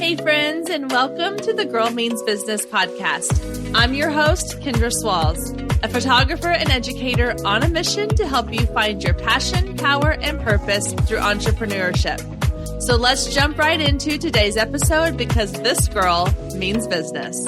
Hey friends, and welcome to the Girl Means Business podcast. I'm your host, Kendra, a photographer and educator on a mission to help you find your passion, power, and purpose through entrepreneurship. So let's jump right into today's episode because this girl means business.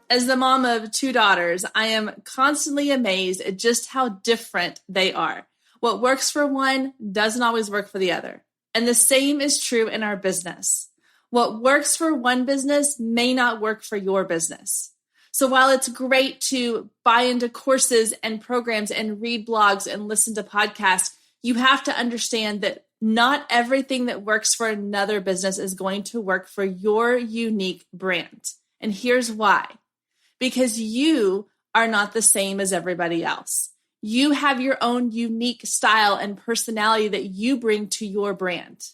As the mom of two daughters, I am constantly amazed at just how different they are. What works for one doesn't always work for the other. And the same is true in our business. What works for one business may not work for your business. So while it's great to buy into courses and programs and read blogs and listen to podcasts, you have to understand that not everything that works for another business is going to work for your unique brand. And here's why. Because you are not the same as everybody else. You have your own unique style and personality that you bring to your brand.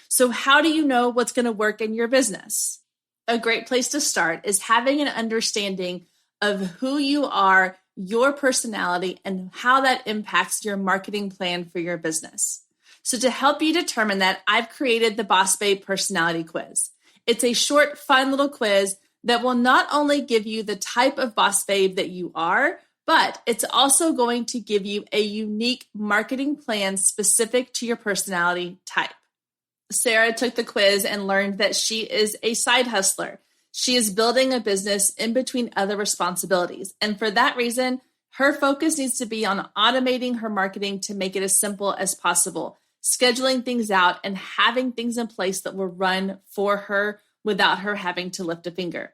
So how do you know what's going to work in your business? A great place to start is having an understanding of who you are, your personality, and how that impacts your marketing plan for your business. So to help you determine that, I've created the Boss Babe Personality Quiz. It's a short, fun little quiz that will not only give you the type of boss babe that you are, but it's also going to give you a unique marketing plan specific to your personality type. Sarah took the quiz and learned that she is a side hustler. She is building a business in between other responsibilities. And for that reason, her focus needs to be on automating her marketing to make it as simple as possible, scheduling things out and having things in place that will run for her without her having to lift a finger.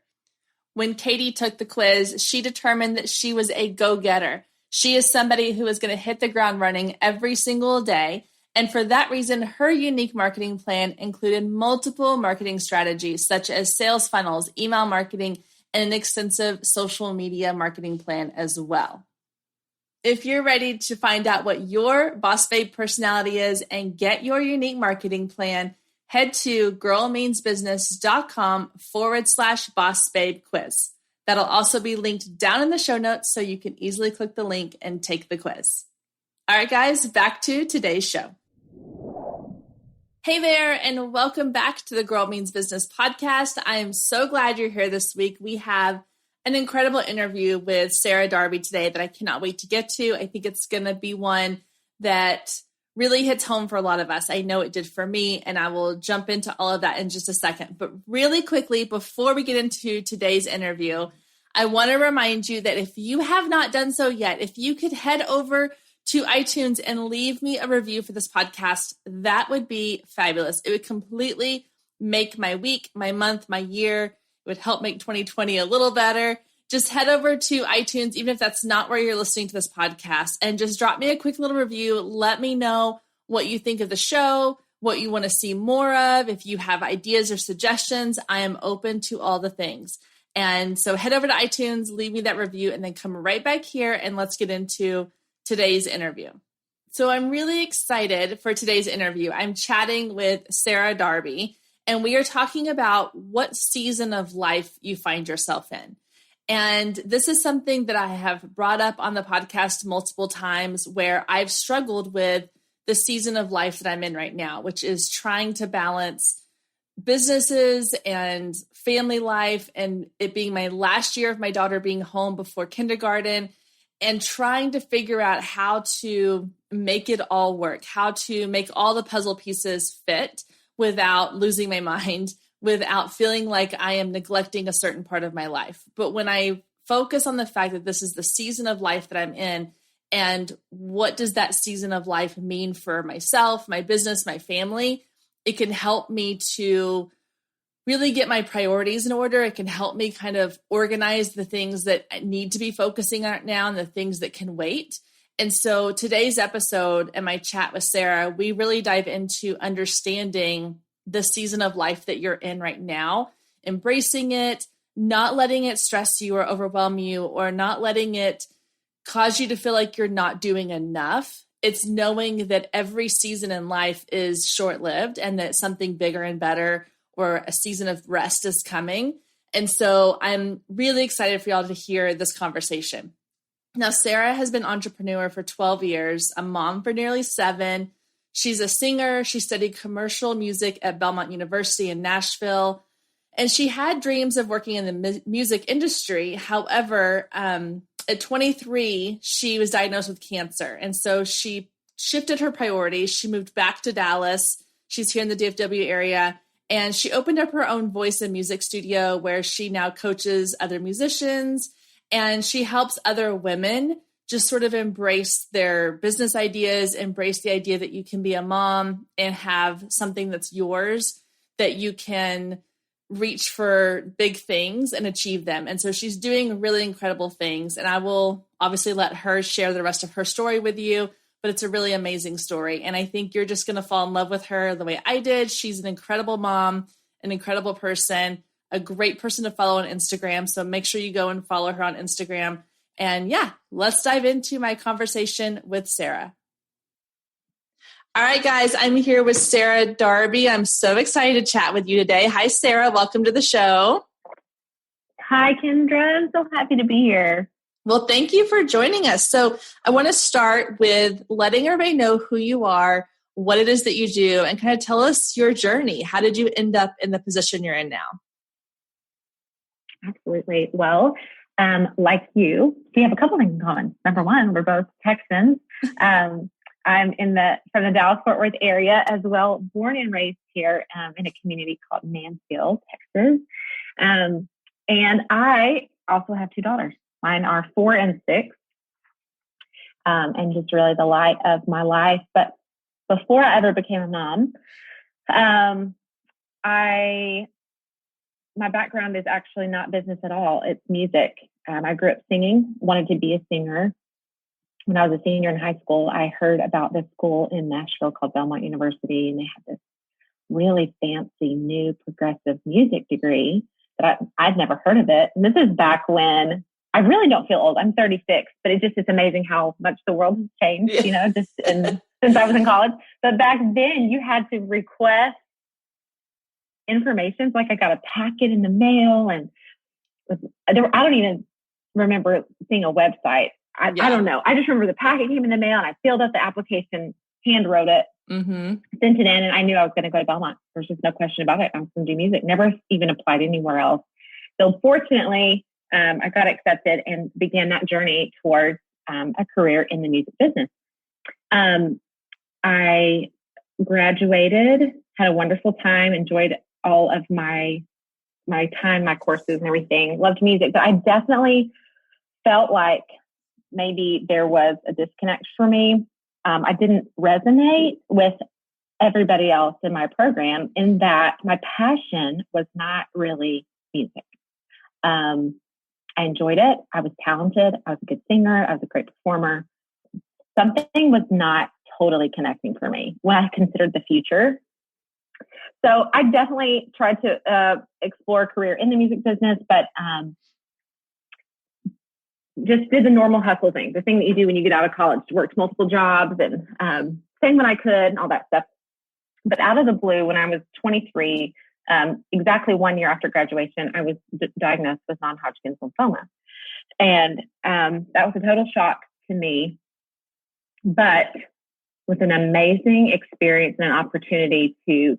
When Katie took the quiz, she determined that she was a go-getter. She is somebody who is going to hit the ground running every single day. And for that reason, her unique marketing plan included multiple marketing strategies, such as sales funnels, email marketing, and an extensive social media marketing plan as well. If you're ready to find out what your Boss Babe personality is and get your unique marketing plan, head to girlmeansbusiness.com/Boss Babe quiz. That'll also be linked down in the show notes so you can easily click the link and take the quiz. All right, guys, back to today's show. Hey there, and welcome back to the Girl Means Business podcast. I am so glad you're here this week. We have an incredible interview with Sarah Darby today that I cannot wait to get to. I think it's going to be one that really hits home for a lot of us. I know it did for me, and I will jump into all of that in just a second. But really quickly, before we get into today's interview, I want to remind you that if you have not done so yet, if you could head over to iTunes and leave me a review for this podcast, that would be fabulous. It would completely make my week, my month, my year. It would help make 2020 a little better. Just head over to iTunes, even if that's not where you're listening to this podcast, and just drop me a quick little review. Let me know what you think of the show, what you want to see more of. If you have ideas or suggestions, I am open to all the things. And so head over to iTunes, leave me that review, and then come right back here and let's get into today's interview. So I'm really excited for today's interview. I'm chatting with Sarah Darby, and we are talking about what season of life you find yourself in. And this is something that I have brought up on the podcast multiple times where I've struggled with the season of life that I'm in right now, which is trying to balance businesses and family life and it being my last year of my daughter being home before kindergarten and trying to figure out how to make it all work, how to make all the puzzle pieces fit without losing my mind, without feeling like I am neglecting a certain part of my life. But when I focus on the fact that this is the season of life that I'm in, and what does that season of life mean for myself, my business, my family, it can help me to really get my priorities in order. It can help me kind of organize the things that I need to be focusing on now and the things that can wait. And so today's episode and my chat with Sarah, we really dive into understanding the season of life that you're in right now, embracing it, not letting it stress you or overwhelm you, or not letting it cause you to feel like you're not doing enough. It's knowing that every season in life is short-lived and that something bigger and better or a season of rest is coming. And so I'm really excited for y'all to hear this conversation. Now, Sarah has been an entrepreneur for 12 years, a mom for nearly 7, She's a singer. She studied commercial music at Belmont University in Nashville. And she had dreams of working in the music industry. However, at 23, she was diagnosed with cancer. And so she shifted her priorities. She moved back to Dallas. She's here in the DFW area. And she opened up her own voice and music studio where she now coaches other musicians. And she helps other women just sort of embrace their business ideas, embrace the idea that you can be a mom and have something that's yours, that you can reach for big things and achieve them. And so she's doing really incredible things. And I will obviously let her share the rest of her story with you, but it's a really amazing story. And I think you're just going to fall in love with her the way I did. She's an incredible mom, an incredible person, a great person to follow on Instagram. So make sure you go and follow her on Instagram. And yeah, let's dive into my conversation with Sarah. All right, guys, I'm here with Sarah Darby. I'm so excited to chat with you today. Hi, Sarah. Welcome to the show. Hi, Kendra. I'm so happy to be here. Well, thank you for joining us. So I want to start with letting everybody know who you are, what it is that you do, and kind of tell us your journey. How did you end up in the position you're in now? Absolutely. Well, like you, we have a couple things in common. Number one, we're both Texans. I'm from the Dallas-Fort Worth area as well, born and raised here in a community called Mansfield, Texas. And I also have two daughters. Mine are 4 and 6, and just really the light of my life. But before I ever became a mom, my background is actually not business at all. It's music. I grew up singing, wanted to be a singer. When I was a senior in high school, I heard about this school in Nashville called Belmont University, and they had this really fancy new progressive music degree that I'd never heard of it. And this is back when I really don't feel old. I'm 36, but it's amazing how much the world has changed, since I was in college. But back then you had to request information. So like I got a packet in the mail, and I don't even remember seeing a website. I don't know. I just remember the packet came in the mail and I filled out the application, hand wrote it, sent it in, and I knew I was going to go to Belmont. There's just no question about it. I'm going to do music. Never even applied anywhere else. So fortunately, I got accepted and began that journey towards a career in the music business. I graduated, had a wonderful time, enjoyed all of my time, my courses and everything, loved music, but I definitely felt like maybe there was a disconnect for me. I didn't resonate with everybody else in my program in that my passion was not really music. I enjoyed it. I was talented. I was a good singer. I was a great performer. Something was not totally connecting for me when I considered the future. So I definitely tried to explore a career in the music business, but just did the normal hustle thing, the thing that you do when you get out of college, worked multiple jobs and sang when I could and all that stuff. But out of the blue, when I was 23, exactly 1 year after graduation, I was diagnosed with non-Hodgkin's lymphoma. And that was a total shock to me, but with an amazing experience and an opportunity to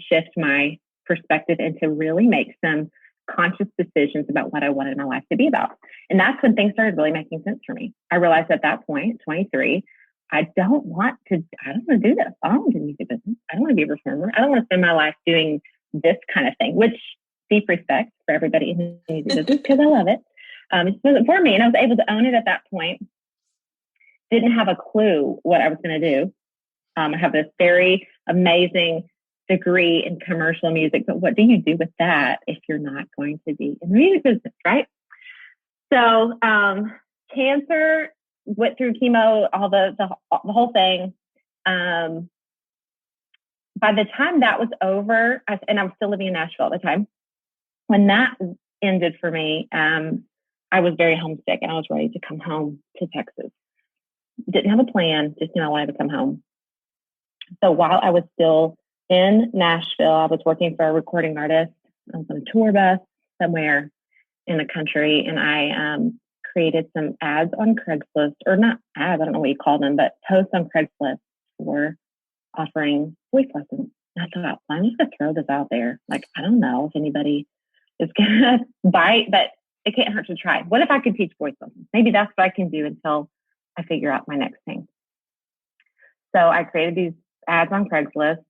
shift my perspective and to really make some conscious decisions about what I wanted my life to be about. And that's when things started really making sense for me. I realized at that point, 23, I don't want to do this. I don't want to do music business. I don't want to be a performer. I don't want to spend my life doing this kind of thing, which deep respect for everybody in the music business because I love it. It wasn't for me. And I was able to own it at that point. Didn't have a clue what I was going to do. I have this very amazing degree in commercial music, but what do you do with that if you're not going to be in the music business, right? So cancer, went through chemo, all the whole thing. By the time that was over, and I was still living in Nashville at the time, when that ended for me, I was very homesick and I was ready to come home to Texas. Didn't have a plan, just knew I wanted to come home. So while I was still in Nashville, I was working for a recording artist. I was on a tour bus somewhere in the country, and I created some ads on Craigslist, or not ads, I don't know what you call them, but posts on Craigslist for offering voice lessons. And I thought, well, I'm just going to throw this out there. Like, I don't know if anybody is going to bite, but it can't hurt to try. What if I could teach voice lessons? Maybe that's what I can do until I figure out my next thing. So I created these ads on Craigslist,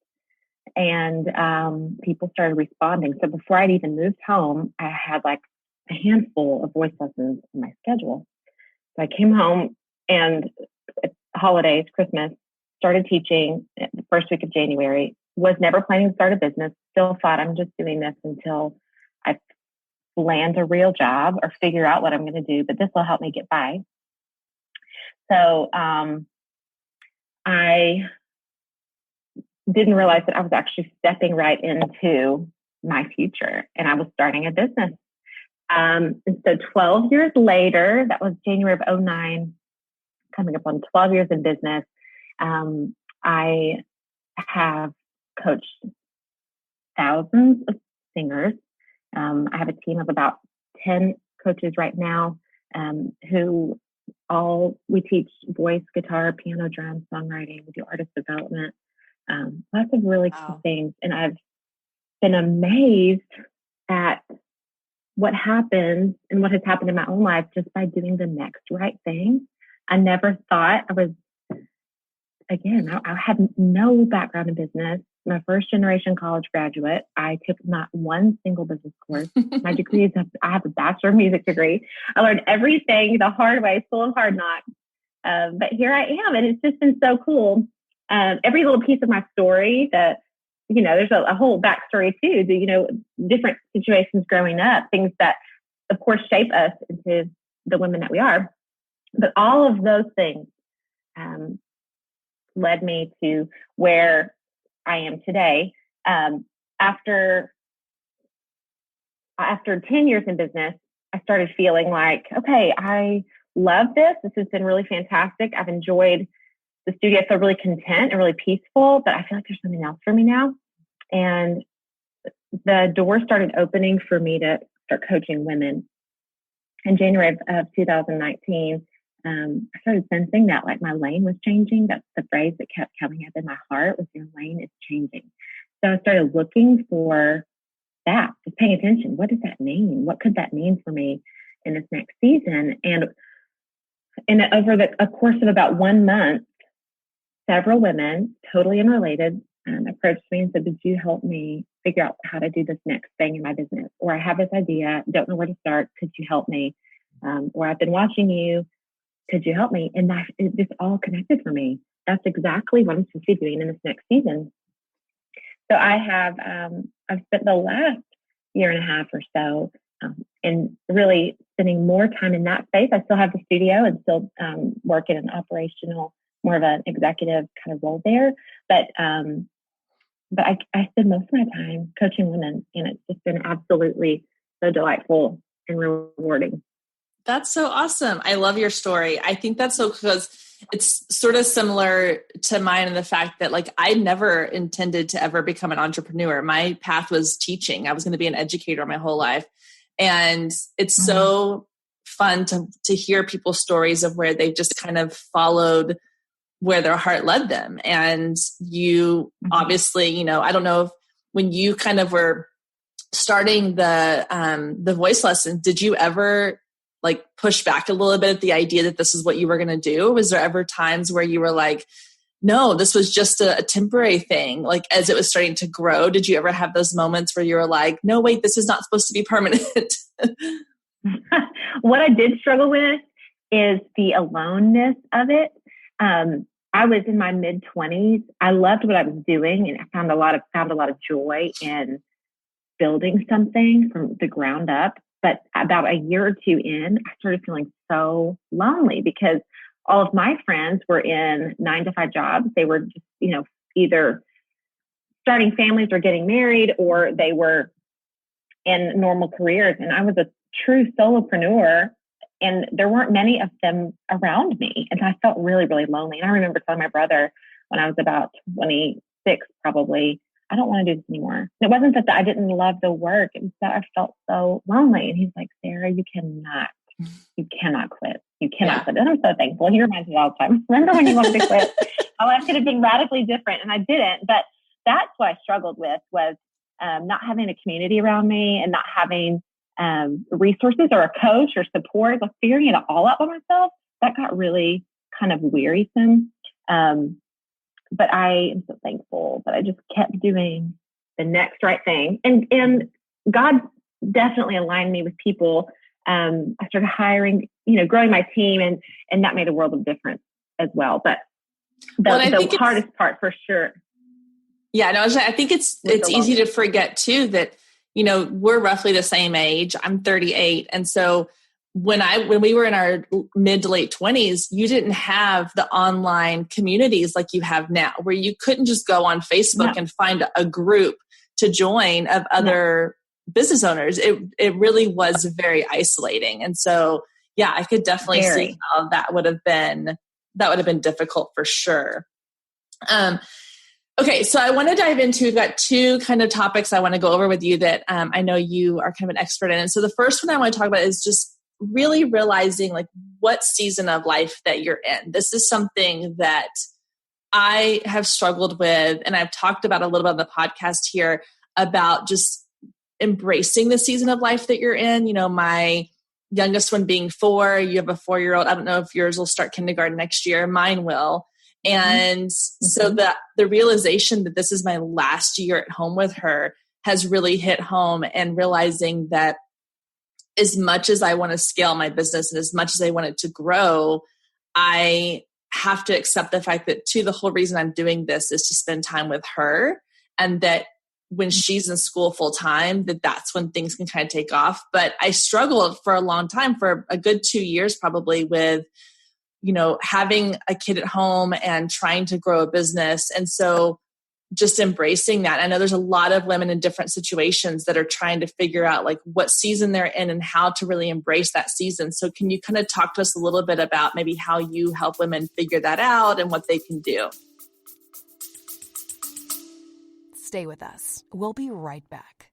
and people started responding. So before I'd even moved home, I had like a handful of voice lessons in my schedule. So I came home and holidays, Christmas, started teaching the first week of January, was never planning to start a business, still thought I'm just doing this until I land a real job or figure out what I'm going to do, but this will help me get by. So I didn't realize that I was actually stepping right into my future, and I was starting a business. And so 12 years later, that was January of 2009, coming up on 12 years in business, I have coached thousands of singers. I have a team of about 10 coaches right now, who we teach voice, guitar, piano, drums, songwriting. We do artist development, lots of really cool things. And I've been amazed at what happens and what has happened in my own life just by doing the next right thing. I never thought I had no background in business. My first generation college graduate. I took not one single business course. My degree is, I have a Bachelor of Music degree. I learned everything the hard way, full of hard knocks. But here I am, and it's just been so cool. Every little piece of my story that, there's a whole backstory too, different situations growing up, things that of course shape us into the women that we are. But all of those things led me to where I am today. After 10 years in business, I started feeling like, okay, I love this. This has been really fantastic. I've enjoyed the studio. I feel really content and really peaceful, but I feel like there's something else for me now. And the door started opening for me to start coaching women. In January of 2019, I started sensing that like my lane was changing. That's the phrase that kept coming up in my heart, was your lane is changing. So I started looking for that, just paying attention. What does that mean? What could that mean for me in this next season? And over a course of about 1 month, several women, totally unrelated, approached me and said, "Would you help me figure out how to do this next thing in my business? Or I have this idea, don't know where to start. Could you help me? Or I've been watching you. Could you help me?" And it just all connected for me. That's exactly what I'm supposed to be doing in this next season. So I've spent the last year and a half or so in really spending more time in that space. I still have the studio and still work in an operational, more of an executive kind of role there. But I spend most of my time coaching women, and it's just been absolutely so delightful and rewarding. That's so awesome. I love your story. I think that's so, because it's sort of similar to mine in the fact that like I never intended to ever become an entrepreneur. My path was teaching. I was going to be an educator my whole life. And it's so fun to hear people's stories of where they've just kind of followed where their heart led them. And you obviously, I don't know if when you kind of were starting the voice lesson, did you ever like push back a little bit at the idea that this is what you were going to do? Was there ever times where you were like, no, this was just a temporary thing? Like as it was starting to grow, did you ever have those moments where you were like, no, wait, this is not supposed to be permanent? What I did struggle with is the aloneness of it. I was in my mid-20s. I loved what I was doing, and I found a lot of joy in building something from the ground up. But about a year or two in, I started feeling so lonely because all of my friends were in 9-to-5 jobs. They were just, either starting families or getting married, or they were in normal careers. And I was a true solopreneur, and there weren't many of them around me. And I felt really, really lonely. And I remember telling my brother when I was about 26, probably, I don't want to do this anymore. And it wasn't that I didn't love the work. It was that I felt so lonely. And he's like, Sarah, you cannot quit. You cannot quit. And I'm so thankful. He reminds me all the time. Remember when you wanted to quit? My life could have been radically different, and I didn't. But that's what I struggled with was not having a community around me and not having resources or a coach or support, like figuring it all out by myself. That got really kind of wearisome. But I am so thankful that I just kept doing the next right thing. And God definitely aligned me with people. I started hiring, growing my team, and that made a world of difference as well. But the hardest part for sure. Yeah, no, I think it's easy to forget too that, we're roughly the same age. I'm 38. And so when we were in our mid to late 20s, you didn't have the online communities like you have now, where you couldn't just go on Facebook and find a group to join of other business owners. It really was very isolating. And so, yeah, I could definitely see how that would have been difficult for sure. Okay, so I want to dive into, we've got two kind of topics I want to go over with you that I know you are kind of an expert in. And so the first one I want to talk about is just really realizing like what season of life that you're in. This is something that I have struggled with, and I've talked about a little bit on the podcast here about just embracing the season of life that you're in. My youngest one being 4, you have a 4-year-old. I don't know if yours will start kindergarten next year. Mine will. And so the realization that this is my last year at home with her has really hit home, and realizing that as much as I want to scale my business and as much as I want it to grow, I have to accept the fact that the whole reason I'm doing this is to spend time with her, and that when she's in school full time, that's when things can kind of take off. But I struggled for a long time, for a good 2 years probably, with having a kid at home and trying to grow a business. And so just embracing that. I know there's a lot of women in different situations that are trying to figure out like what season they're in and how to really embrace that season. So can you kind of talk to us a little bit about maybe how you help women figure that out and what they can do? Stay with us. We'll be right back.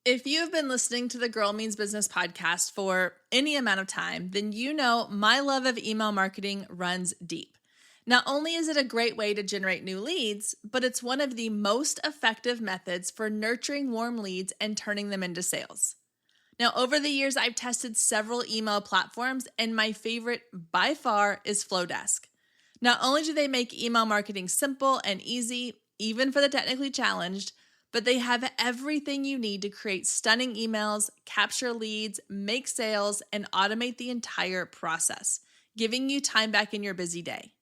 If you've been listening to the Girl Means Business podcast for any amount of time, then you know my love of email marketing runs deep. Not only is it a great way to generate new leads, but it's one of the most effective methods for nurturing warm leads and turning them into sales. Now, over the years, I've tested several email platforms, and my favorite by far is Flowdesk. Not only do they make email marketing simple and easy, even for the technically challenged, but they have everything you need to create stunning emails, capture leads, make sales, and automate the entire process, giving you time back in your busy day.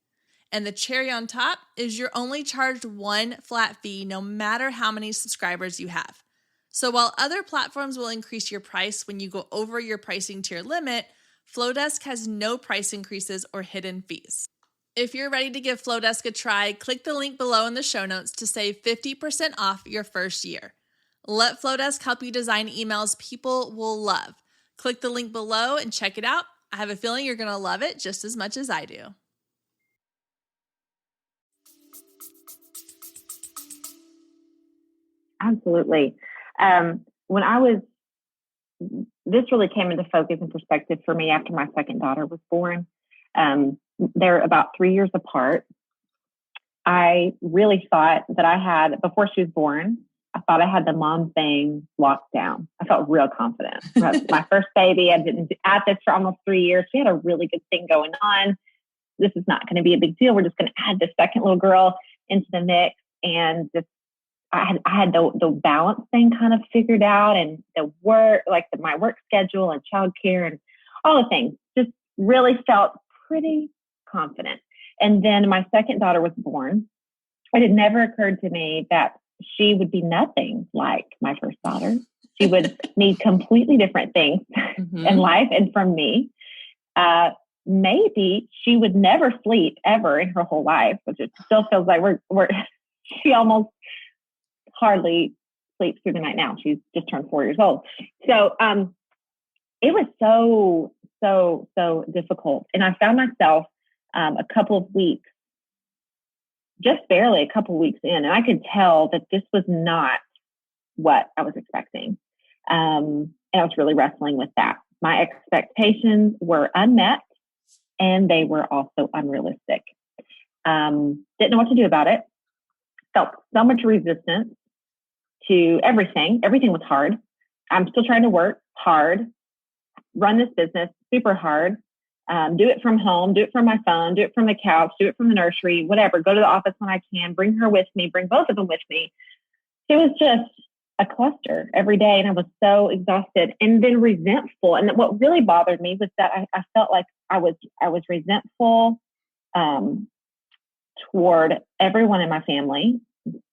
And the cherry on top is you're only charged one flat fee no matter how many subscribers you have. So while other platforms will increase your price when you go over your pricing tier limit, Flowdesk has no price increases or hidden fees. If you're ready to give Flowdesk a try, click the link below in the show notes to save 50% off your first year. Let Flowdesk help you design emails people will love. Click the link below and check it out. I have a feeling you're going to love it just as much as I do. Absolutely. This really came into focus and perspective for me after my second daughter was born. They're about 3 years apart. I really thought that I had, before she was born, I thought I had the mom thing locked down. I felt real confident. My first baby, I've been at this for almost 3 years. We had a really good thing going on. This is not going to be a big deal. We're just going to add this second little girl into the mix. And just, I had the balance thing kind of figured out, and the work, like my work schedule and childcare and all the things, just really felt pretty confident. And then my second daughter was born. It had never occurred to me that she would be nothing like my first daughter. She would need completely different things in life. And from me, maybe she would never sleep ever in her whole life, which it still feels like she almost hardly sleeps through the night now. She's just turned 4 years old. So it was so difficult. And I found myself a couple of weeks in, and I could tell that this was not what I was expecting. And I was really wrestling with that. My expectations were unmet, and they were also unrealistic. Didn't know what to do about it. Felt so much resistance to everything. Everything was hard. I'm still trying to work hard, run this business super hard, do it from home, do it from my phone, do it from the couch, do it from the nursery, whatever. Go to the office when I can, bring her with me, bring both of them with me. It was just a cluster every day. And I was so exhausted and then resentful. And what really bothered me was that I felt like I was resentful toward everyone in my family,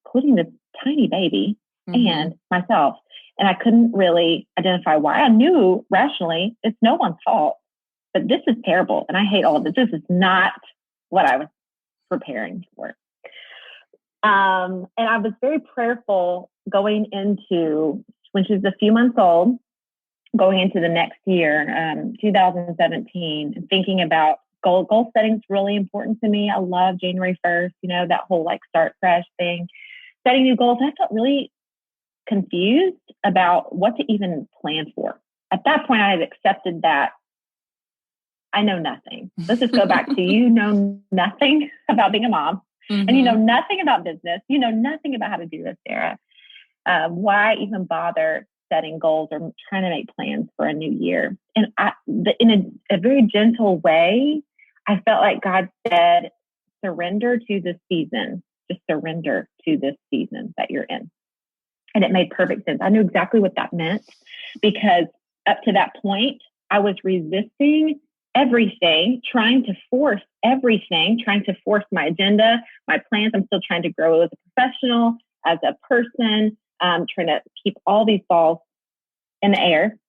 including this tiny baby and myself. And I couldn't really identify why. I knew rationally it's no one's fault, but this is terrible. And I hate all of this. This is not what I was preparing for. And I was very prayerful going into, when she was a few months old, going into the next year, 2017, and thinking about goal setting is really important to me. I love January 1st, that whole like start fresh thing, setting new goals. And I felt really confused about what to even plan for. At that point, I had accepted that I know nothing. Let's just go back to you know nothing about being a mom. And you know nothing about business. You know nothing about how to do this, Sarah. Why even bother setting goals or trying to make plans for a new year? And in a very gentle way, I felt like God said, surrender to this season. Just surrender to this season that you're in. And it made perfect sense. I knew exactly what that meant because up to that point, I was resisting everything, trying to force everything, trying to force my agenda, my plans. I'm still trying to grow as a professional, as a person, trying to keep all these balls in the air,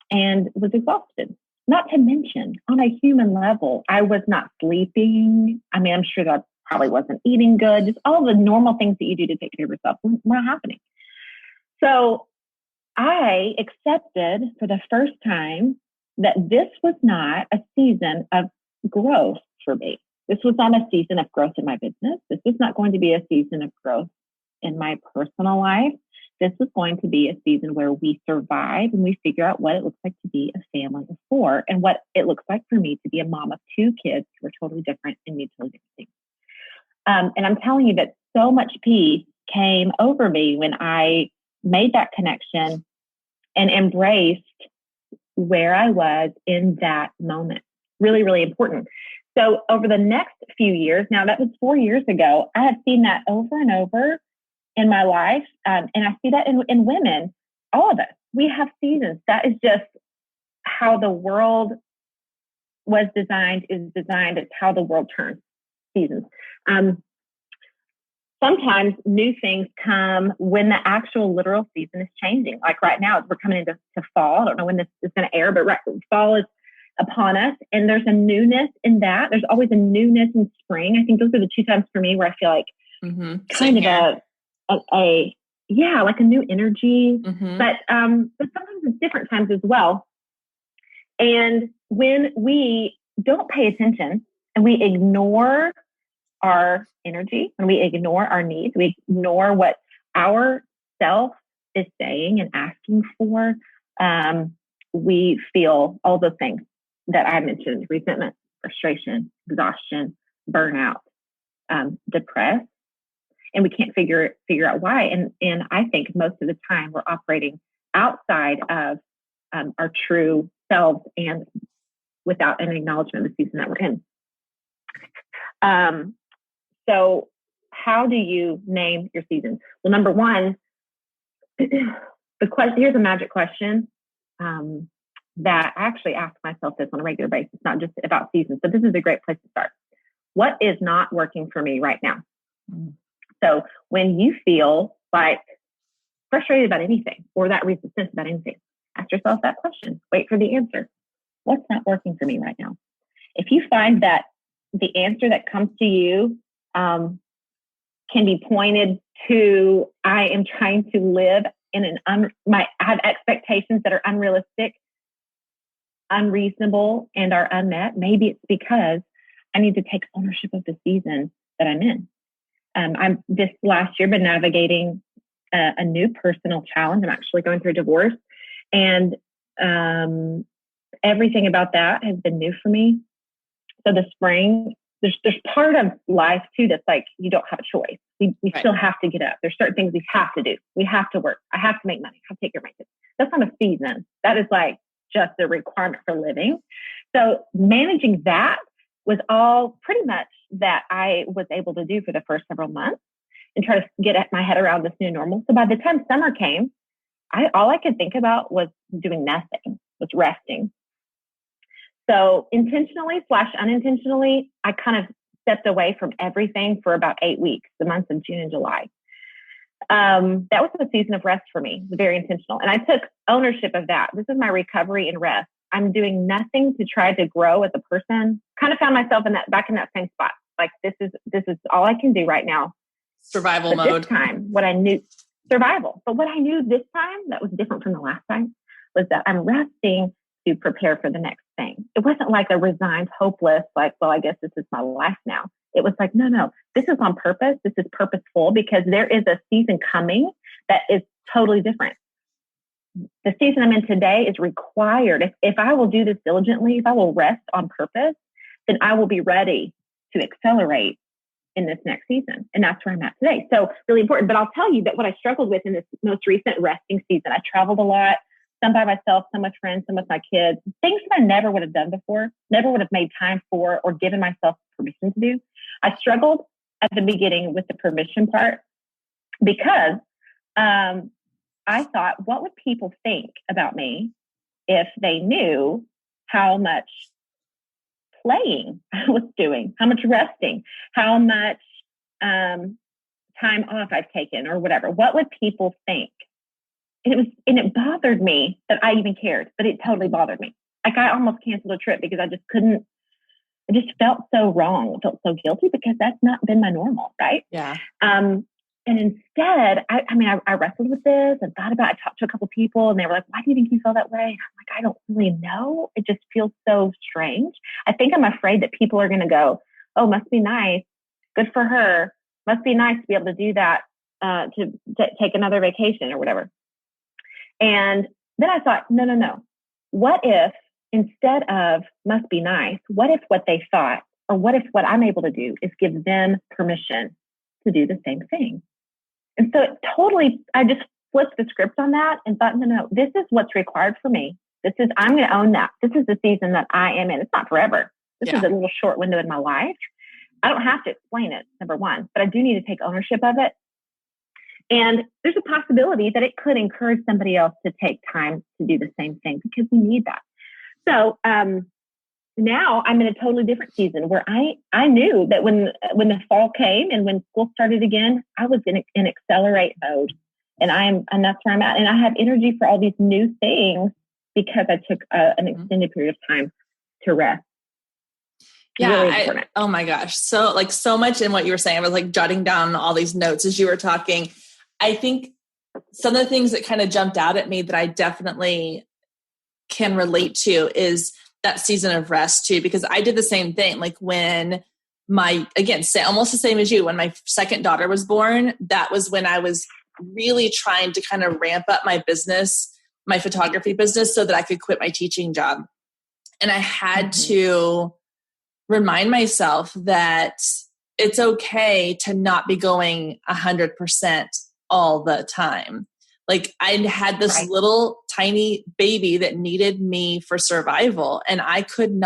and was exhausted. Not to mention, on a human level, I was not sleeping. I mean, I'm sure that I probably wasn't eating good. Just all the normal things that you do to take care of yourself were not happening. So I accepted for the first time that this was not a season of growth for me. This was not a season of growth in my business. This was not going to be a season of growth in my personal life. This was going to be a season where we survive and we figure out what it looks like to be a family of 4 and what it looks like for me to be a mom of 2 kids who are totally different and need totally different things. And I'm telling you that so much peace came over me when I made that connection and embraced where I was in that moment. Really, really important. So over the next few years, now that was 4 years ago, I have seen that over and over in my life. And I see that in women, all of us, we have seasons. That is just how the world was designed, is designed. It's how the world turns, seasons. Sometimes new things come when the actual literal season is changing. Like right now, we're coming into fall. I don't know when this is going to air, but fall is upon us. And there's a newness in that. There's always a newness in spring. I think those are the 2 times for me where I feel like kind of like a new energy. But sometimes it's different times as well. And when we don't pay attention and we ignore our energy, when we ignore our needs, we ignore what our self is saying and asking for, we feel all the things that I mentioned: resentment, frustration, exhaustion, burnout, depressed, and we can't figure out why. And I think most of the time we're operating outside of our true selves and without an acknowledgement of the season that we're in. So how do you name your season? Well, number one, here's a magic question that I actually ask myself this on a regular basis, not just about seasons, but this is a great place to start. What is not working for me right now? So when you feel like frustrated about anything or that resistance about anything, ask yourself that question. Wait for the answer. What's not working for me right now? If you find that the answer that comes to you can be pointed to, I am trying to live in I have expectations that are unrealistic, unreasonable, and are unmet. Maybe it's because I need to take ownership of the season that I'm in. I'm this last year been navigating a new personal challenge. I'm actually going through a divorce, and everything about that has been new for me. So the spring there's part of life too that's like, you don't have a choice. We Right. still have to get up. There's certain things we have to do. We have to work. I have to make money. I have to take care of my kids. That's not a season. That is like just a requirement for living. So managing that was all pretty much that I was able to do for the first several months and try to get my head around this new normal. So by the time summer came, all I could think about was doing nothing, was resting. So intentionally / unintentionally, I kind of stepped away from everything for about 8 weeks, the months of June and July. That was a season of rest for me. It was very intentional. And I took ownership of that. This is my recovery and rest. I'm doing nothing to try to grow as a person. Kind of found myself back in that same spot. Like this is all I can do right now. Survival but mode. This time, what I knew, survival. But what I knew this time that was different from the last time was that I'm resting to prepare for the next thing. It wasn't like a resigned, hopeless, like, well, I guess this is my life now. It was like, no, this is on purpose. This is purposeful because there is a season coming that is totally different. The season I'm in today is required. If I will do this diligently, if I will rest on purpose, then I will be ready to accelerate in this next season. And that's where I'm at today. So really important. But I'll tell you that what I struggled with in this most recent resting season, I traveled a lot, some by myself, some with friends, some with my kids, things that I never would have done before, never would have made time for or given myself permission to do. I struggled at the beginning with the permission part because I thought, what would people think about me if they knew how much playing I was doing, how much resting, how much time off I've taken or whatever? What would people think? And it bothered me that I even cared, but it totally bothered me. Like I almost canceled a trip because I just couldn't. I just felt so wrong. I felt so guilty because that's not been my normal, right? Yeah. And instead, I wrestled with this and thought about it. I talked to a couple of people and they were like, why do you think you feel that way? And I'm like, I don't really know. It just feels so strange. I think I'm afraid that people are going to go, oh, must be nice. Good for her. Must be nice to be able to do that, to take another vacation or whatever. And then I thought, no. What if instead of must be nice, what if what they thought, or what if what I'm able to do is give them permission to do the same thing? And so I just flipped the script on that and thought, no, this is what's required for me. I'm going to own that. This is the season that I am in. It's not forever. This is a little short window in my life. I don't have to explain it, number one, but I do need to take ownership of it. And there's a possibility that it could encourage somebody else to take time to do the same thing because we need that. So now I'm in a totally different season where I knew that when the fall came and when school started again, I was in accelerate mode, and that's where I'm at. And I have energy for all these new things because I took an extended period of time to rest. Yeah. Really oh my gosh. So much in what you were saying. I was like jotting down all these notes as you were talking. I think some of the things that kind of jumped out at me that I definitely can relate to is that season of rest too, because I did the same thing. Like when almost the same as you, when my second daughter was born, that was when I was really trying to kind of ramp up my business, my photography business, so that I could quit my teaching job. And I had to remind myself that it's okay to not be going 100% all the time. Like I had this little tiny baby that needed me for survival, and I couldn't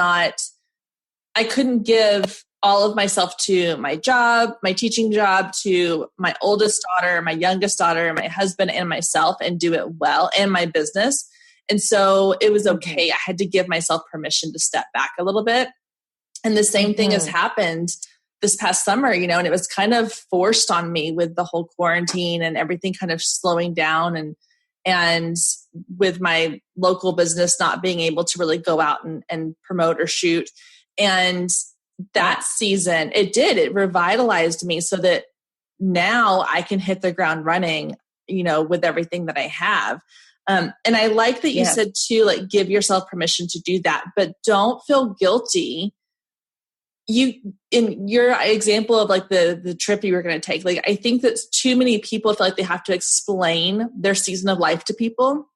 give all of myself to my job, my teaching job, to my oldest daughter, my youngest daughter, my husband, and myself, and do it well, and my business. And so it was okay. I had to give myself permission to step back a little bit. And the same thing has happened this past summer, and it was kind of forced on me with the whole quarantine and everything kind of slowing down, and with my local business not being able to really go out and promote or shoot. And that season, it revitalized me so that now I can hit the ground running, with everything that I have. And I like that you said too, like give yourself permission to do that, but don't feel guilty. In your example of like the trip you were going to take, like I think that too many people feel like they have to explain their season of life to people,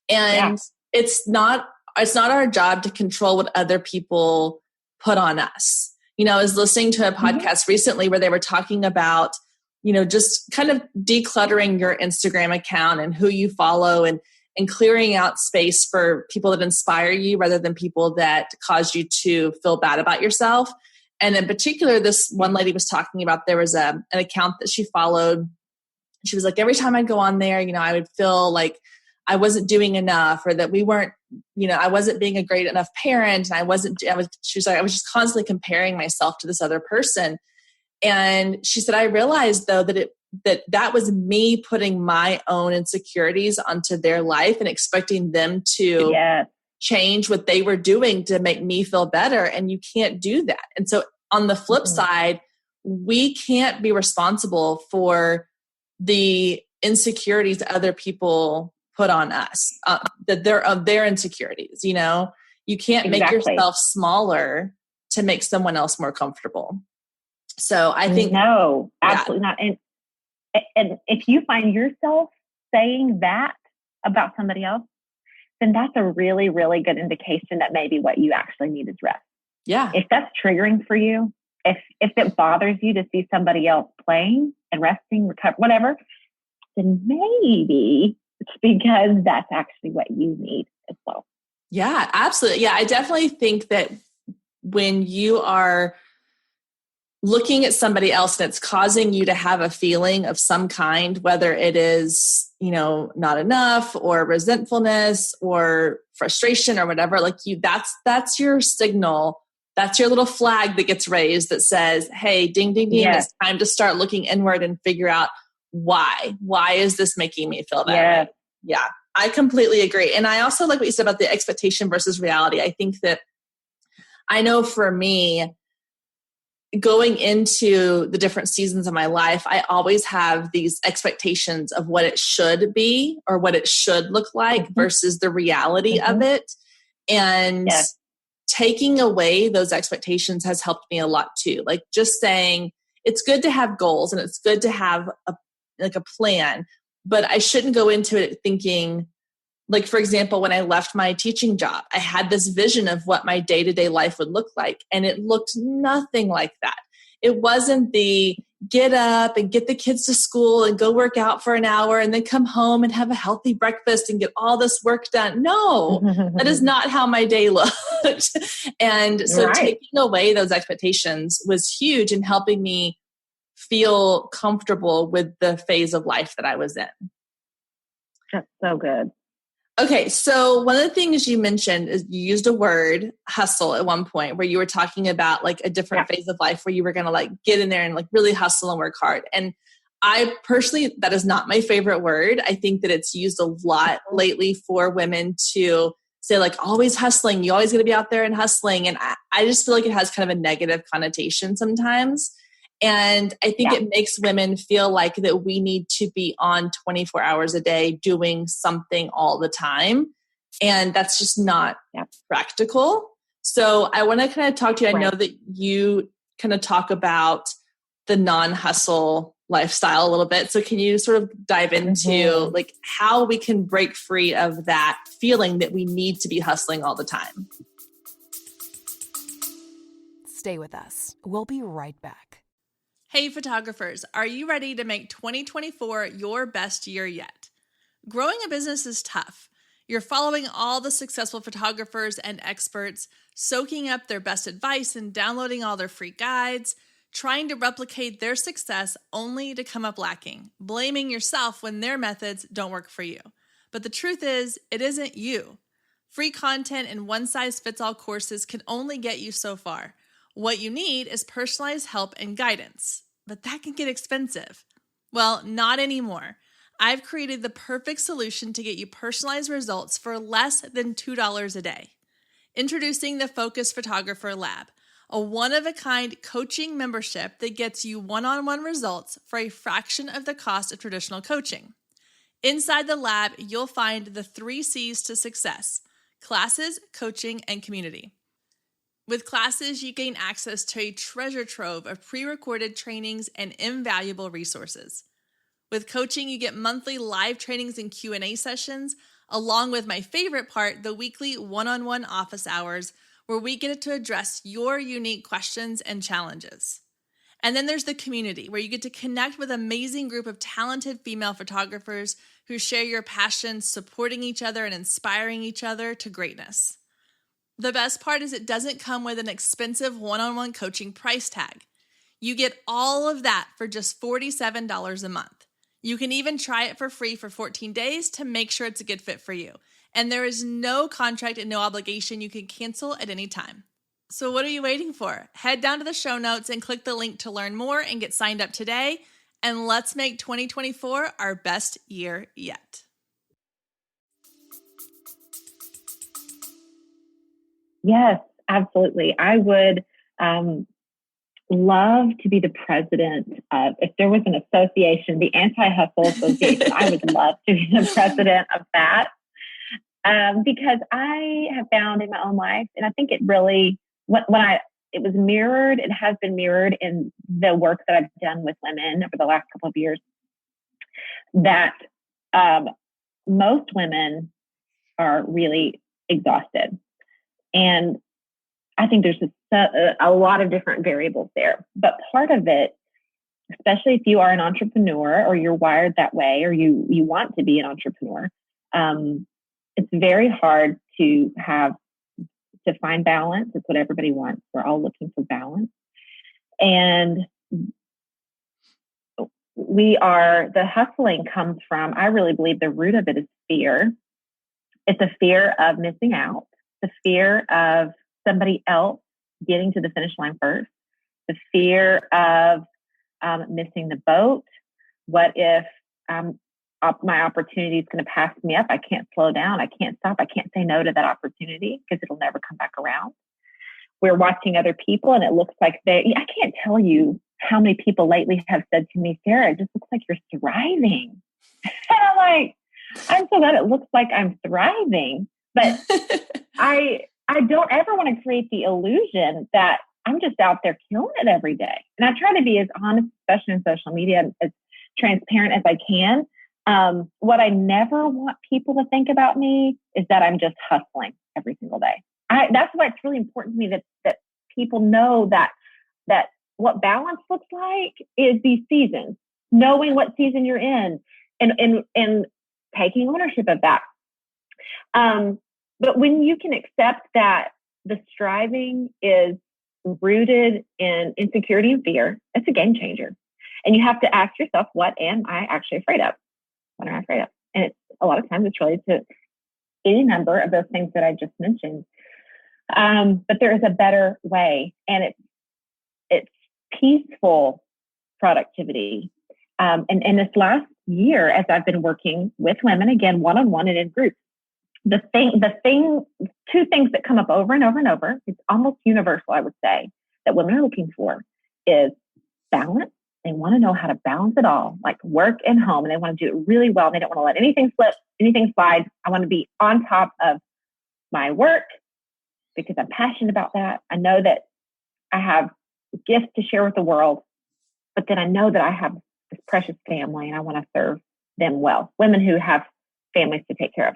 and it's not our job to control what other people put on us. I was listening to a podcast recently where they were talking about, just kind of decluttering your Instagram account and who you follow and clearing out space for people that inspire you rather than people that cause you to feel bad about yourself. And in particular, this one lady was talking about, there was an account that she followed. She was like, every time I'd go on there, I would feel like I wasn't doing enough, or that we weren't, I wasn't being a great enough parent. And she was like, I was just constantly comparing myself to this other person. And she said, I realized though that was me putting my own insecurities onto their life and expecting them to change what they were doing to make me feel better. And you can't do that. And so on the flip side, we can't be responsible for the insecurities that other people put on us, that they're of their insecurities. You can't make yourself smaller to make someone else more comfortable. So I think no, absolutely not. And if you find yourself saying that about somebody else, then that's a really, really good indication that maybe what you actually need is rest. Yeah. If that's triggering for you, if it bothers you to see somebody else playing and resting, recover, whatever, then maybe it's because that's actually what you need as well. Yeah, absolutely. Yeah, I definitely think that when you are looking at somebody else and it's causing you to have a feeling of some kind, whether it is, not enough or resentfulness or frustration or whatever, that's your signal. That's your little flag that gets raised that says, hey, ding, ding, ding, it's time to start looking inward and figure out why. Why is this making me feel that way? Yeah, I completely agree. And I also like what you said about the expectation versus reality. I think that I know for me, going into the different seasons of my life, I always have these expectations of what it should be or what it should look like versus the reality of it. And taking away those expectations has helped me a lot too. Like just saying it's good to have goals and it's good to have a plan, but I shouldn't go into it thinking, like, for example, when I left my teaching job, I had this vision of what my day-to-day life would look like. And it looked nothing like that. It wasn't the get up and get the kids to school and go work out for an hour and then come home and have a healthy breakfast and get all this work done. No, that is not how my day looked. And so taking away those expectations was huge in helping me feel comfortable with the phase of life that I was in. That's so good. Okay, so one of the things you mentioned is you used a word, hustle, at one point where you were talking about like a different phase of life where you were going to like get in there and like really hustle and work hard. And I personally, that is not my favorite word. I think that it's used a lot lately for women to say like always hustling. You always got to be out there and hustling. And I just feel like it has kind of a negative connotation sometimes. And I think it makes women feel like that we need to be on 24 hours a day doing something all the time. And that's just not practical. So I want to kind of talk to you. I know that you kind of talk about the non-hustle lifestyle a little bit. So can you sort of dive into like how we can break free of that feeling that we need to be hustling all the time? Stay with us. We'll be right back. Hey photographers, are you ready to make 2024 your best year yet? Growing a business is tough. You're following all the successful photographers and experts, soaking up their best advice and downloading all their free guides, trying to replicate their success only to come up lacking, blaming yourself when their methods don't work for you. But the truth is, it isn't you. Free content and one-size-fits-all courses can only get you so far. What you need is personalized help and guidance, but that can get expensive. Well, not anymore. I've created the perfect solution to get you personalized results for less than $2 a day. Introducing the Focus Photographer Lab, a one-of-a-kind coaching membership that gets you one-on-one results for a fraction of the cost of traditional coaching. Inside the lab, you'll find the 3 C's to success: classes, coaching, and community. With classes, you gain access to a treasure trove of pre-recorded trainings and invaluable resources. With coaching, you get monthly live trainings and Q&A sessions, along with my favorite part, the weekly one-on-one office hours, where we get to address your unique questions and challenges. And then there's the community, where you get to connect with an amazing group of talented female photographers who share your passion, supporting each other and inspiring each other to greatness. The best part is it doesn't come with an expensive one-on-one coaching price tag. You get all of that for just $47 a month. You can even try it for free for 14 days to make sure it's a good fit for you. And there is no contract and no obligation. You can cancel at any time. So what are you waiting for? Head down to the show notes and click the link to learn more and get signed up today. And let's make 2024 our best year yet. Yes, absolutely. I would love to be the president of, if there was an association, the Anti-Hustle Association, I would love to be the president of that. Because I have found in my own life, and I think it really, it was mirrored, it has been mirrored in the work that I've done with women over the last couple of years, that most women are really exhausted. And I think there's a lot of different variables there. But part of it, especially if you are an entrepreneur or you're wired that way, or you want to be an entrepreneur, it's very hard to find balance. It's what everybody wants. We're all looking for balance. And the hustling comes from, I really believe the root of it is fear. It's a fear of missing out, the fear of somebody else getting to the finish line first, the fear of missing the boat. What if my opportunity is going to pass me up? I can't slow down. I can't stop. I can't say no to that opportunity because it'll never come back around. We're watching other people and it looks like I can't tell you how many people lately have said to me, Sarah, it just looks like you're thriving. And I'm like, I'm so glad it looks like I'm thriving. But I don't ever want to create the illusion that I'm just out there killing it every day. And I try to be as honest, especially in social media, as transparent as I can. What I never want people to think about me is that I'm just hustling every single day. That's why it's really important to me that people know that what balance looks like is these seasons, knowing what season you're in and taking ownership of that. But when you can accept that the striving is rooted in insecurity and fear, it's a game changer. And you have to ask yourself, what am I actually afraid of? What am I afraid of? And a lot of times it's related to any number of those things that I just mentioned. But there is a better way, and it's peaceful productivity. And in this last year, as I've been working with women, again, one-on-one and in groups, two things that come up over and over and over, it's almost universal, I would say, that women are looking for is balance. They want to know how to balance it all, like work and home, and they want to do it really well. And they don't want to let anything slip, anything slide. I want to be on top of my work because I'm passionate about that. I know that I have gifts to share with the world, but then I know that I have this precious family and I want to serve them well. Women who have families to take care of.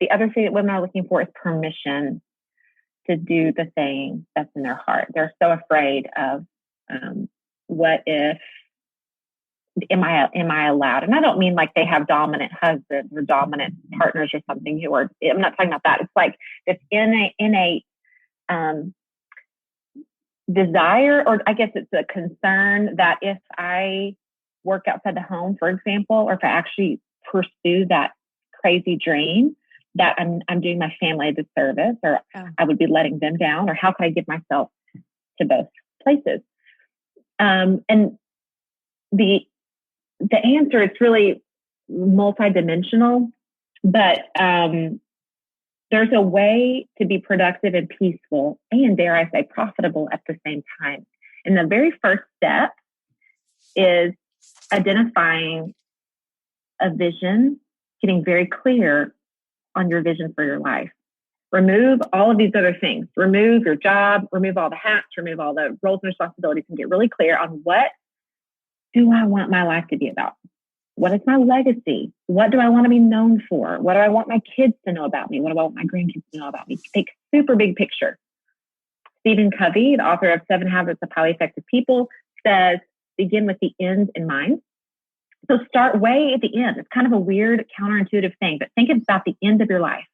The other thing that women are looking for is permission to do the thing that's in their heart. They're so afraid of, what if, am I allowed? And I don't mean like they have dominant husbands or dominant partners or something I'm not talking about that. It's like this innate desire, or I guess it's a concern that if I work outside the home, for example, or if I actually pursue that crazy dream, that I'm doing my family a disservice, or I would be letting them down, or how could I give myself to both places? And the answer is really multidimensional, but there's a way to be productive and peaceful and, dare I say, profitable at the same time. And the very first step is identifying a vision, getting very clear on your vision for your life. Remove all of these other things. Remove your job, remove all the hats, remove all the roles and responsibilities, and get really clear on what do I want my life to be about? What is my legacy? What do I want to be known for? What do I want my kids to know about me? What do I want my grandkids to know about me? Think super big picture. Stephen Covey, the author of 7 Habits of Highly Effective People, says, begin with the end in mind. So start way at the end. It's kind of a weird, counterintuitive thing, but think about the end of your life.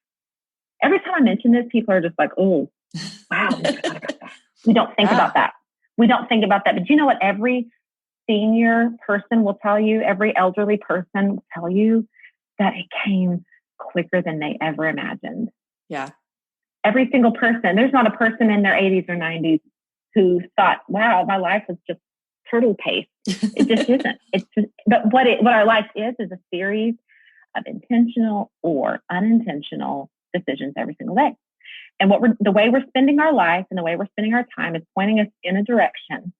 Every time I mention this, people are just like, oh, wow, I never thought about that. We don't think about that. We don't think about that. But you know what? Every senior person will tell you, every elderly person will tell you that it came quicker than they ever imagined. Yeah. Every single person. There's not a person in their 80s or 90s who thought, wow, my life was just turtle pace. It just isn't. It's just, but what our life is a series of intentional or unintentional decisions every single day. And the way we're spending our life and the way we're spending our time is pointing us in a direction.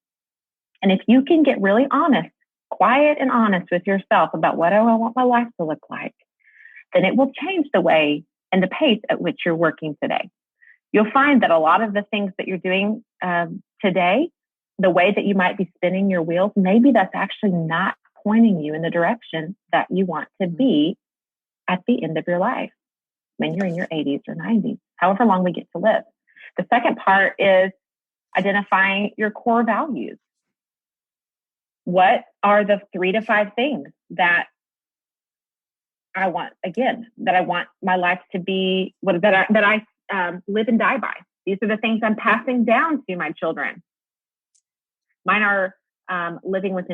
And if you can get really honest, quiet and honest with yourself about what do I want my life to look like, then it will change the way and the pace at which you're working today. You'll find that a lot of the things that you're doing today, the way that you might be spinning your wheels, maybe that's actually not pointing you in the direction that you want to be at the end of your life when you're in your 80s or 90s, however long we get to live. The second part is identifying your core values. What are the 3 to 5 things that I want, again, that I want my life to be, that I live and die by? These are the things I'm passing down to my children. Mine are living with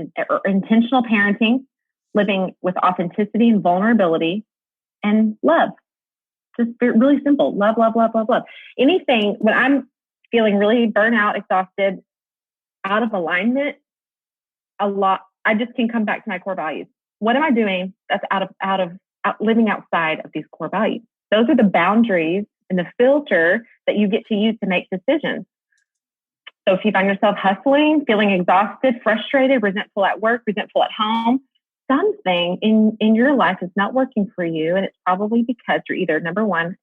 intentional parenting, living with authenticity and vulnerability, and love. Just really simple. Love, love, love, love, love. Anything, when I'm feeling really burnout, exhausted, out of alignment, I just can come back to my core values. What am I doing that's living outside of these core values? Those are the boundaries and the filter that you get to use to make decisions. So if you find yourself hustling, feeling exhausted, frustrated, resentful at work, resentful at home, something in your life is not working for you. And it's probably because you're either, number one,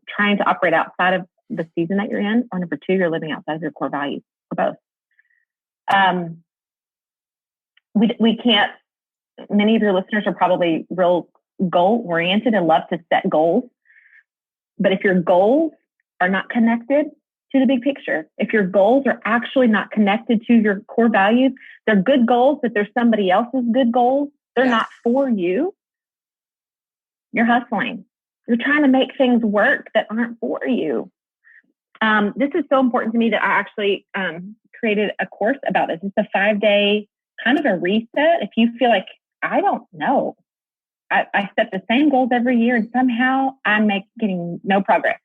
trying to operate outside of the season that you're in, or number 2, you're living outside of your core values, or both. We can't, many of your listeners are probably real goal oriented and love to set goals. But if your goals are not connected to the big picture, if your goals are actually not connected to your core values, they're good goals, but they're somebody else's good goals. They're not for you. You're hustling. You're trying to make things work that aren't for you. This is so important to me that I actually created a course about this. It's a 5-day kind of a reset. If you feel like, I don't know, I set the same goals every year and somehow I'm making no progress,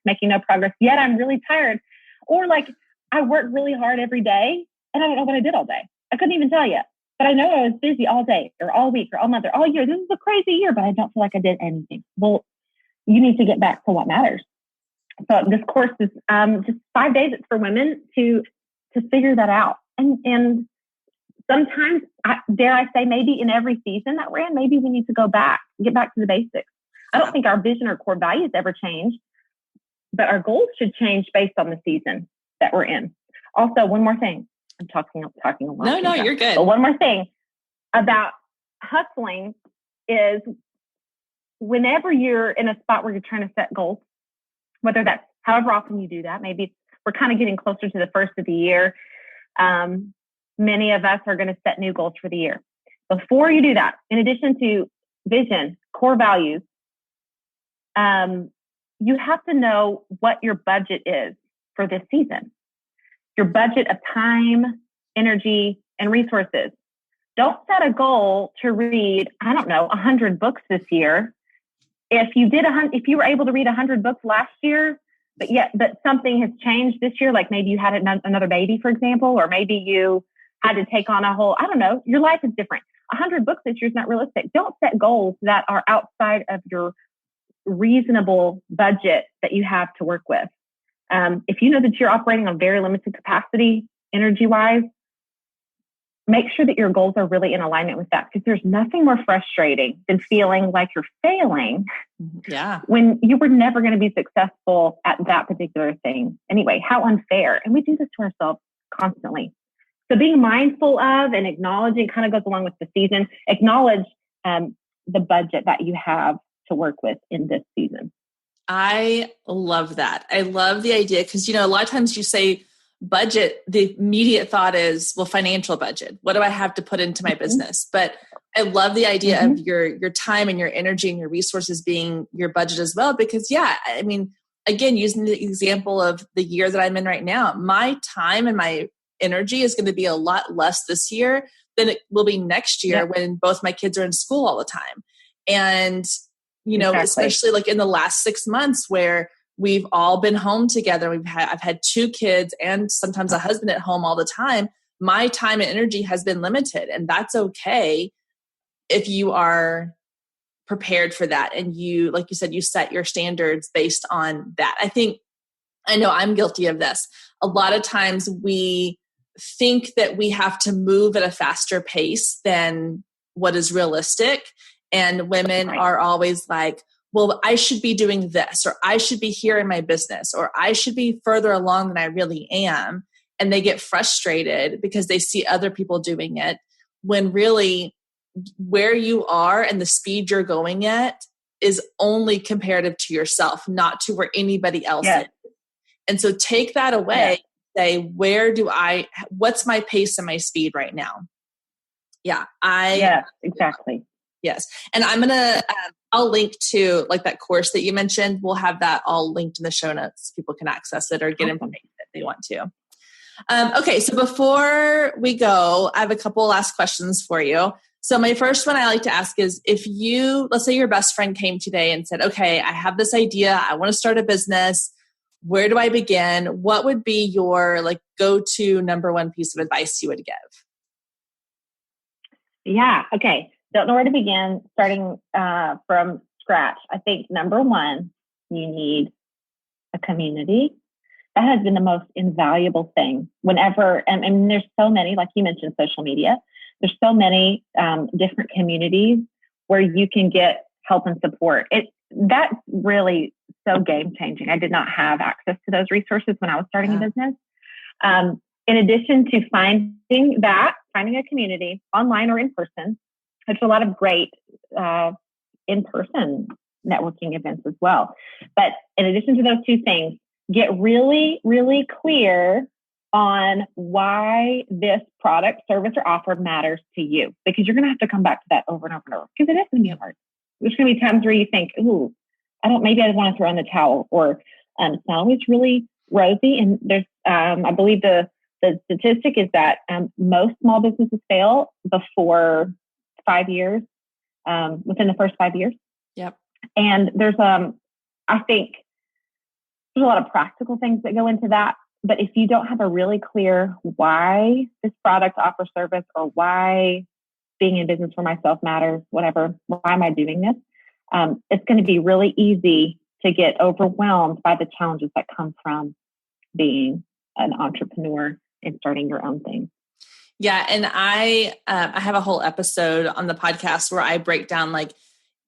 yet I'm really tired. Or like I work really hard every day and I don't know what I did all day. I couldn't even tell you, but I know I was busy all day or all week or all month or all year. This is a crazy year, but I don't feel like I did anything. Well, you need to get back to what matters. So this course is just 5 days. It's for women to figure that out. And sometimes, dare I say, maybe in every season that we're in, maybe we need to get back to the basics. I don't think our vision or core values ever change, but our goals should change based on the season that we're in. Also, one more thing. I'm talking a lot. No, you're good. But one more thing about hustling is whenever you're in a spot where you're trying to set goals, whether that's however often you do that, maybe we're kind of getting closer to the first of the year. Many of us are going to set new goals for the year. Before you do that, in addition to vision, core values, you have to know what your budget is for this season. Your budget of time, energy, and resources. Don't set a goal to read, 100 books this year. If you were able to read 100 books last year, but something has changed this year, like maybe you had another baby, for example, or maybe you had to take on your life is different. 100 books this year is not realistic. Don't set goals that are outside of your reasonable budget that you have to work with. If you know that you're operating on very limited capacity, energy-wise, make sure that your goals are really in alignment with that, because there's nothing more frustrating than feeling like you're failing when you were never going to be successful at that particular thing. Anyway, how unfair. And we do this to ourselves constantly. So being mindful of and acknowledging kind of goes along with the season. Acknowledge the budget that you have to work with in this season. I love that. I love the idea because, a lot of times you say budget, the immediate thought is, well, financial budget. What do I have to put into my business? But I love the idea of your time and your energy and your resources being your budget as well. Because again, using the example of the year that I'm in right now, my time and my energy is going to be a lot less this year than it will be next year when both my kids are in school all the time. And especially like in the last 6 months where we've all been home together. I've had 2 kids and sometimes a husband at home all the time. My time and energy has been limited, and that's okay if you are prepared for that. And you, like you said, you set your standards based on that. I know I'm guilty of this. A lot of times we think that we have to move at a faster pace than what is realistic. And women are always like, well, I should be doing this, or I should be here in my business, or I should be further along than I really am. And they get frustrated because they see other people doing it, when really where you are and the speed you're going at is only comparative to yourself, not to where anybody else is. And so take that away, say, what's my pace and my speed right now? Exactly. Yes. And I'm going to, I'll link to like that course that you mentioned. We'll have that all linked in the show notes. People can access it or get information if they want to. Okay. So before we go, I have a couple last questions for you. So my first one I like to ask is, let's say your best friend came today and said, okay, I have this idea. I want to start a business. Where do I begin? What would be your go-to number one piece of advice you would give? Yeah. Okay. Don't know where to begin. Starting from scratch. I think number one, you need a community. That has been the most invaluable thing whenever, and there's so many, like you mentioned, social media. There's so many different communities where you can get help and support. That's really so game changing. I did not have access to those resources when I was starting a business. In addition to finding a community online or in person, there's a lot of great in-person networking events as well. But in addition to those two things, get really, really clear on why this product, service, or offer matters to you, because you're going to have to come back to that over and over and over, because it is going to be hard. There's going to be times where you think, ooh, maybe I want to throw in the towel, or it's not always really rosy. And there's, I believe the statistic is that most small businesses fail before 5 years, within the first 5 years. Yep. And there's, I think there's a lot of practical things that go into that. But if you don't have a really clear why this product, offer, service, or why being in business for myself matters, whatever, why am I doing this? It's going to be really easy to get overwhelmed by the challenges that come from being an entrepreneur and starting your own thing. Yeah. And I have a whole episode on the podcast where I break down,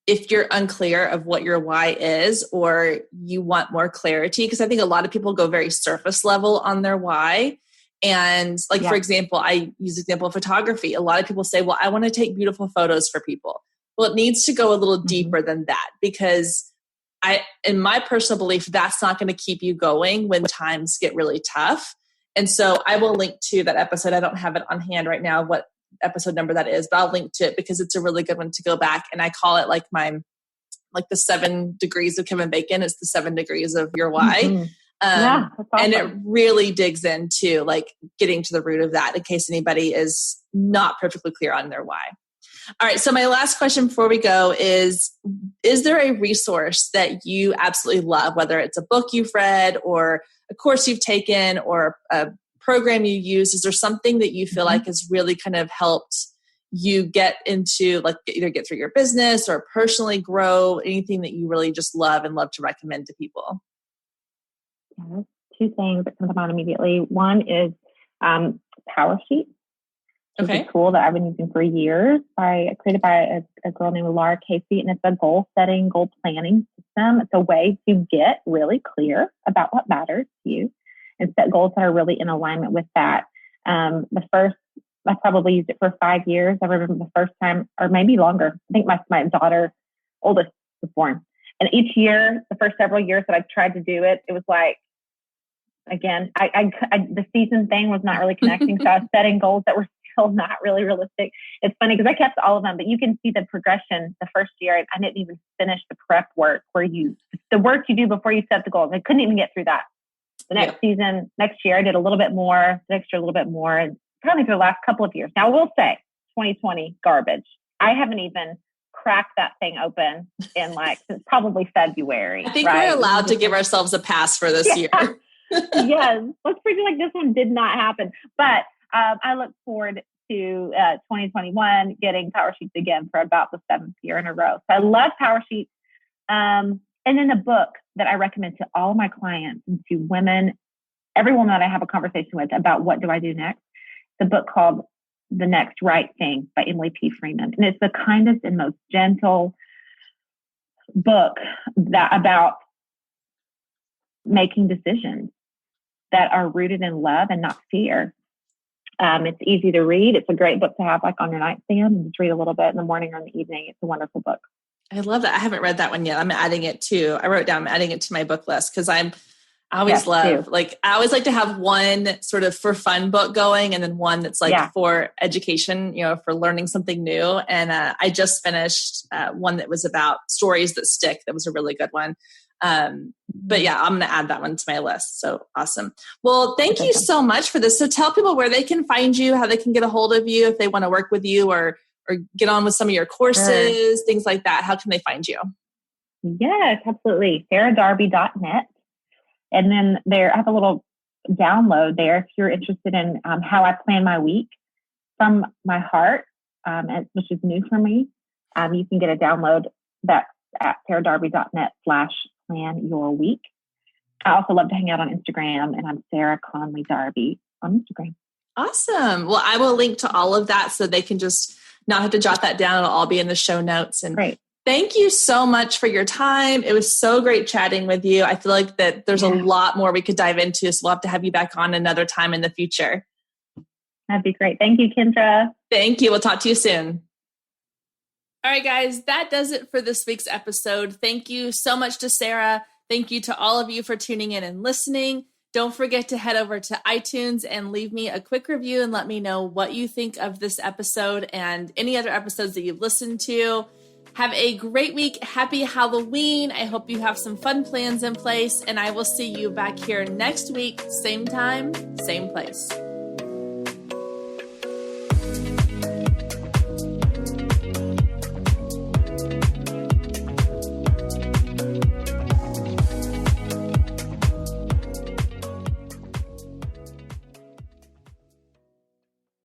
if you're unclear of what your why is, or you want more clarity, because I think a lot of people go very surface level on their why. And for example, I use the example of photography. A lot of people say, well, I want to take beautiful photos for people. Well, it needs to go a little deeper than that, because in my personal belief, that's not going to keep you going when times get really tough. And so I will link to that episode. I don't have it on hand right now, what episode number that is, but I'll link to it because it's a really good one to go back. And I call it the 7 degrees of Kevin Bacon. It's the 7 degrees of your why. That's awesome. And it really digs into getting to the root of that in case anybody is not perfectly clear on their why. All right. So my last question before we go is there a resource that you absolutely love, whether it's a book you've read or a course you've taken or a program you use? Is there something that you feel like has really kind of helped you get into either get through your business or personally grow, anything that you really just love and love to recommend to people? Yeah, 2 things that come to mind immediately. One is PowerSheet. It's a tool that I've been using for years. Created by a girl named Laura Casey, and it's a goal setting, goal planning system. It's a way to get really clear about what matters to you and set goals that are really in alignment with that. The first I probably used it for 5 years. I remember the first time, or maybe longer. I think my daughter, oldest, was born. And each year, the first several years that I tried to do it, it was like, again, the season thing was not really connecting. So I was setting goals that were still not really realistic. It's funny because I kept all of them, but you can see the progression. The first year, I didn't even finish the prep work the work you do before you set the goals. I couldn't even get through that. The next season, next year, I did a little bit more, next year, a little bit more, and probably for the last couple of years. Now, I will say 2020, garbage. I haven't even cracked that thing open in since probably February. I think we're allowed to give ourselves a pass for this year. Yes. Let's pretend like this one did not happen. But I look forward to 2021 getting Power Sheets again for about the 7th year in a row. So I love Power Sheets. And then a book that I recommend to all my clients and to women, every woman that I have a conversation with about what do I do next, the book called The Next Right Thing by Emily P. Freeman. And it's the kindest and most gentle book about making decisions that are rooted in love and not fear. It's easy to read. It's a great book to have on your nightstand and just read a little bit in the morning or in the evening. It's a wonderful book. I love that. I haven't read that one yet. I'm adding it to, I wrote down, I'm adding it to my book list because I always like to have one sort of for fun book going and then one that's for education, for learning something new. And I just finished one that was about stories that stick. That was a really good one. But yeah, I'm going to add that one to my list. So awesome. Well, thank you so much for this. So tell people where they can find you, how they can get a hold of you if they want to work with you or get on with some of your courses, things like that. How can they find you? Yes, absolutely. sarahdarby.net. And then I have a little download there if you're interested in how I plan my week from my heart, which is new for me. You can get a download that's at sarahdarby.net/plan your week. I also love to hang out on Instagram, and I'm Sarah Conley Darby on Instagram. Awesome. Well, I will link to all of that so they can just not have to jot that down. It'll all be in the show notes. And great. Thank you so much for your time. It was so great chatting with you. I feel like that there's a lot more we could dive into. So we'll have to have you back on another time in the future. That'd be great. Thank you, Kendra. Thank you. We'll talk to you soon. All right, guys, that does it for this week's episode. Thank you so much to Sarah. Thank you to all of you for tuning in and listening. Don't forget to head over to iTunes and leave me a quick review and let me know what you think of this episode and any other episodes that you've listened to. Have a great week. Happy Halloween. I hope you have some fun plans in place, and I will see you back here next week, same time, same place.